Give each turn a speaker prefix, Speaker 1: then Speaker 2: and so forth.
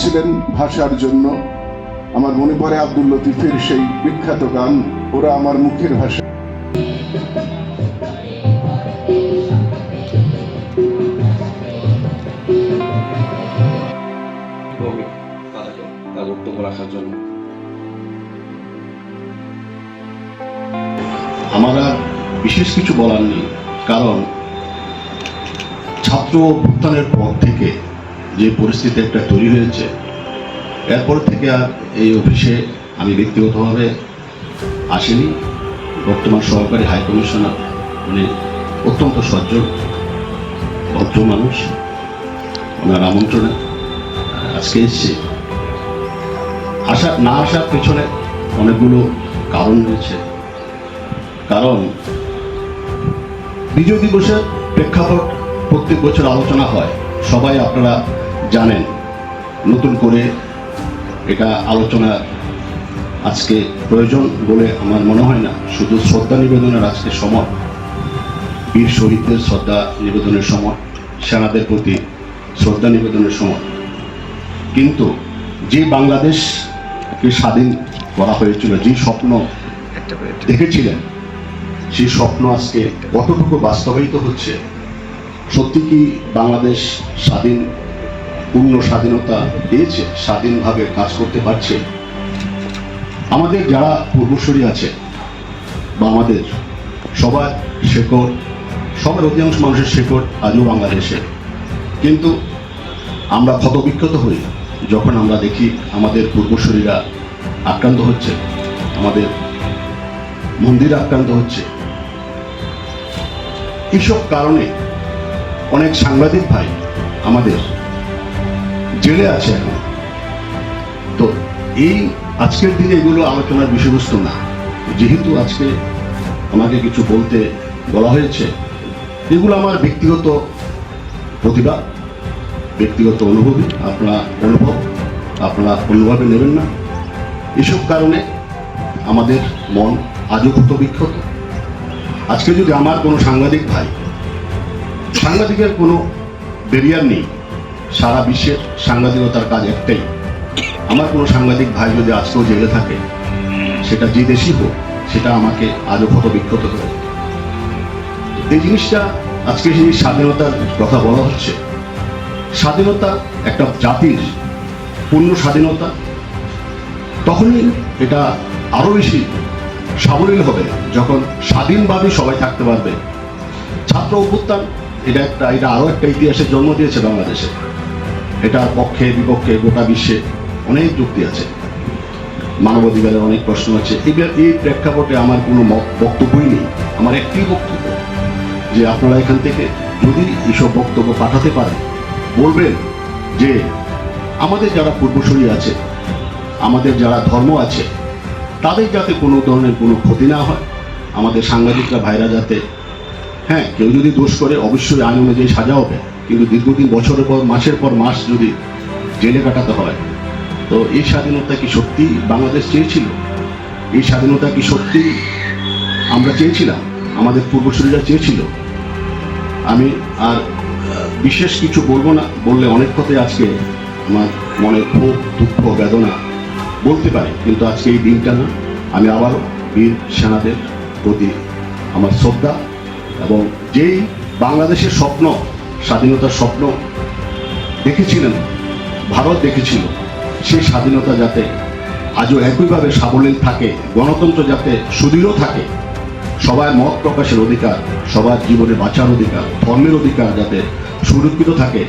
Speaker 1: ছিলেন ভাষার জন্য। আমার মনে পড়ে আব্দুল লতিফের সেই বিখ্যাত গান, ওরা আমার মুখের ভাষা।
Speaker 2: তার বক্তব্য রাখার জন্য
Speaker 3: আমার আর বিশেষ কিছু বলার নেই, কারণ ছাত্র অভ্যুত্থানের পর থেকে যে পরিস্থিতি একটা তৈরি হয়েছে, এরপর থেকে আর এই অফিসে আমি ব্যক্তিগতভাবে আসিনি। বর্তমান সহকারী হাই কমিশনার উনি অত্যন্ত সজ্জন ভদ্র মানুষ, ওনার আমন্ত্রণে আজকে এসেছি। না আসার পেছনে অনেকগুলো কারণ রয়েছে। কারণ বিজয় দিবসের প্রেক্ষাপট প্রত্যেক বছর আলোচনা হয়, সবাই আপনারা জানেন। নতুন করে এটা আলোচনা আজকে প্রয়োজন বলে আমার মনে হয় না। শুধু শ্রদ্ধা নিবেদনের আজকে সময়, বীর শহীদদের শ্রদ্ধা নিবেদনের সময়, সেনাদের প্রতি শ্রদ্ধা নিবেদনের সময়। কিন্তু যে বাংলাদেশকে স্বাধীন করা হয়েছিল, যে স্বপ্ন দেখেছিলেন, সেই স্বপ্ন আজকে কতটুকু বাস্তবায়িত হচ্ছে? সত্যি কি বাংলাদেশ পূর্ণ স্বাধীনতা পেয়েছে? স্বাধীনভাবে কাজ করতে পারছে? আমাদের যারা পূর্বসূরি আছে বা আমাদের সবার অধিকাংশ মানুষের শেকড় আজও বাংলাদেশে। কিন্তু আমরা ক্ষতবিক্ষত হই যখন আমরা দেখি আমাদের পূর্বসূরিরা আক্রান্ত হচ্ছে, আমাদের মন্দির আক্রান্ত হচ্ছে। এইসব কারণে অনেক সাংবাদিক ভাই আমাদের জেলে আছে এখন। তো এই আজকের দিনে এগুলো আলোচনার বিষয়বস্তু না। যেহেতু আজকে আমাকে কিছু বলতে বলা হয়েছে, এগুলো আমার ব্যক্তিগত প্রতিভা, ব্যক্তিগত অনুভূতি। আপনারা অন্যভাবে নেবেন না। এসব কারণে আমাদের মন আজও ক্ষতবিক্ষত। আজকে যদি আমার কোনো সাংবাদিকের কোনো ব্যারিয়ার নেই, সারা বিশ্বের সাংবাদিকতার কাজ একটাই। আমার কোনো সাংবাদিক ভাই যদি আজকেও জেলে থাকে, সেটা যে দেশই হোক, সেটা আমাকে আজও ক্ষতবিক্ষত করে। এই জিনিসটা আজকে সেই স্বাধীনতার কথা বলা হচ্ছে। স্বাধীনতা একটা জাতির পূর্ণ স্বাধীনতা, তখনই এটা আরো বেশি সাবলীল হবে যখন স্বাধীনভাবে সবাই থাকতে পারবে। ছাত্র অভ্যুত্থান এটা আরো একটা ইতিহাসের জন্ম দিয়েছে বাংলাদেশে। এটার পক্ষে বিপক্ষে গোটা বিশ্বে অনেক যুক্তি আছে, মানবাধিকারের অনেক প্রশ্ন আছে। এই প্রেক্ষাপটে আমার কোনো বক্তব্যই নেই। আমার একটি বক্তব্য যে আপনারা এখান থেকে যদি এইসব বক্তব্য পাঠাতে পারেন, বলবেন যে আমাদের যারা পূর্বসূরি আছে, আমাদের যারা ধর্ম আছে, তাদের যাতে কোনো ধরনের কোনো ক্ষতি না হয়। আমাদের সাংবাদিকরা ভাইরা যাতে, হ্যাঁ, কেউ যদি দোষ করে অবশ্যই আইন অনুযায়ী সাজা হবে, কিন্তু দীর্ঘদিন বছরের পর মাসের পর মাস যদি জেলে কাটাতে হয়, তো এই স্বাধীনতা কি সত্যি বাংলাদেশ চেয়েছিল? এই স্বাধীনতা কি সত্যি আমরা চেয়েছিলাম? আমাদের পূর্বসূরীরা চেয়েছিল? আমি আর বিশেষ কিছু বলবো না। বললে অনেক কথাই আজকে আমার মনে খুব দুঃখ বেদনা বলতে পারি, কিন্তু আজকে এই দিনটা না। আমি আবারও বীর সেনাদের প্রতি আমার শ্রদ্ধা, এবং যেই বাংলাদেশের স্বপ্ন, স্বাধীনতার স্বপ্ন দেখেছিলেন, ভারত দেখেছিল, সেই স্বাধীনতা যাতে আজও একইভাবে সাবলীল থাকে, গণতন্ত্র যাতে সুদৃঢ় থাকে, সবার মত প্রকাশের অধিকার, সবার জীবনে বাঁচার অধিকার, ধর্মের অধিকার যাতে সুরক্ষিত থাকে,